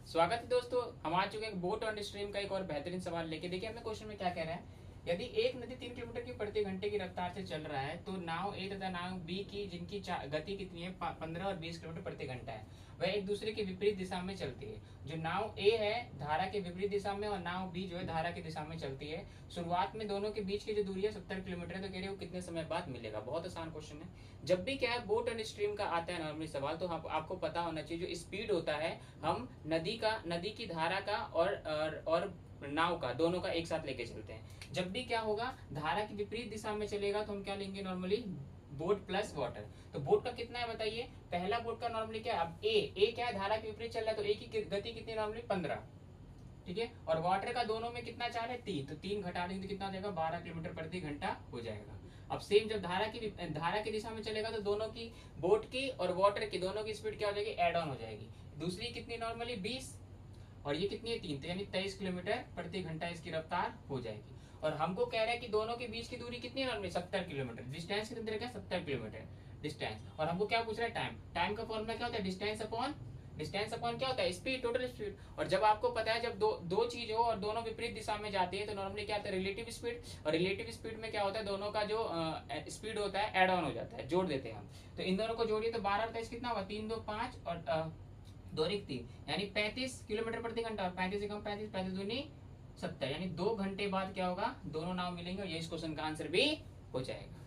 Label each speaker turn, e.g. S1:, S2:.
S1: स्वागत है दोस्तों। हम आ चुके हैं बोट ऑन स्ट्रीम का एक और बेहतरीन सवाल लेके। देखिए हमें क्वेश्चन में क्या कह रहा है। यदि एक नदी 3 किलोमीटर की प्रति घंटे की रफ्तार से चल रहा है तो नाव ए तथा नाव बी की जिनकी गति कितनी है 15 और 20 किलोमीटर प्रति घंटा है, वह एक दूसरे के विपरीत दिशा में चलती है। जो नाव ए है धारा के विपरीत दिशा में और नाव बी जो है धारा की दिशा में चलती है। शुरुआत में दोनों के बीच की जो दूरी है 70 किलोमीटर है, तो कह रहे हो कितने समय बाद मिलेगा। बहुत आसान क्वेश्चन है। जब भी क्या है बोट एंड स्ट्रीम का आता है नॉर्मली सवाल, तो आपको पता होना चाहिए जो स्पीड होता है हम नदी की धारा का और नाव का दोनों का एक साथ लेके चलते हैं। जब भी क्या होगा धारा की विपरीत दिशा में चलेगा तो हम क्या लेंगे नॉर्मली बोट प्लस वाटर। तो बोट का कितना है बताइए। पहला बोट का नॉर्मली क्या है, अब ए क्या है धारा के विपरीत चल रहा है तो ए की गति कितनी नॉर्मली 15, ठीक है। और वाटर का दोनों में कितना चाल है 3, तो 3 घटा देंगे तो कितना हो जाएगा 12 किलोमीटर प्रति घंटा हो जाएगा। अब सेम जब धारा की दिशा में चलेगा तो दोनों की बोट की और वाटर की दोनों की स्पीड क्या हो जाएगी एड ऑन हो जाएगी। दूसरी कितनी नॉर्मली 20 और ये कितनी है 3, तो यानी 23 किलोमीटर प्रति घंटा इसकी रफ्तार हो जाएगी। और हमको कह रहा है कि दोनों के बीच की दूरी कितनी है नॉर्मली 70 किलोमीटर। डिस्टेंस कितने रहेगा 70 किलोमीटर डिस्टेंस। और हमको क्या पूछ रहा है टाइम का फॉर्मूला क्या होता है डिस्टेंस अपॉन क्या होता है स्पीड, टोटल स्पीड। और जब आपको पता है जब दो चीज हो और दोनों विपरीत दिशा में जाती है तो नॉर्मली क्या होता है रिलेटिव स्पीड। और रिलेटिव स्पीड में क्या होता है दोनों का जो स्पीड होता है एड ऑन हो जाता है, जोड़ देते हैं हम। तो इन दोनों को जोड़िए तो 12 23 कितना होगा 3 2 5 और 2 1 3 यानी 35 किलोमीटर प्रति घंटा। और 35 से कम 35 35 दूनी 70, यानी 2 घंटे बाद क्या होगा दोनों नाव मिलेंगे और ये इस क्वेश्चन का आंसर भी हो जाएगा।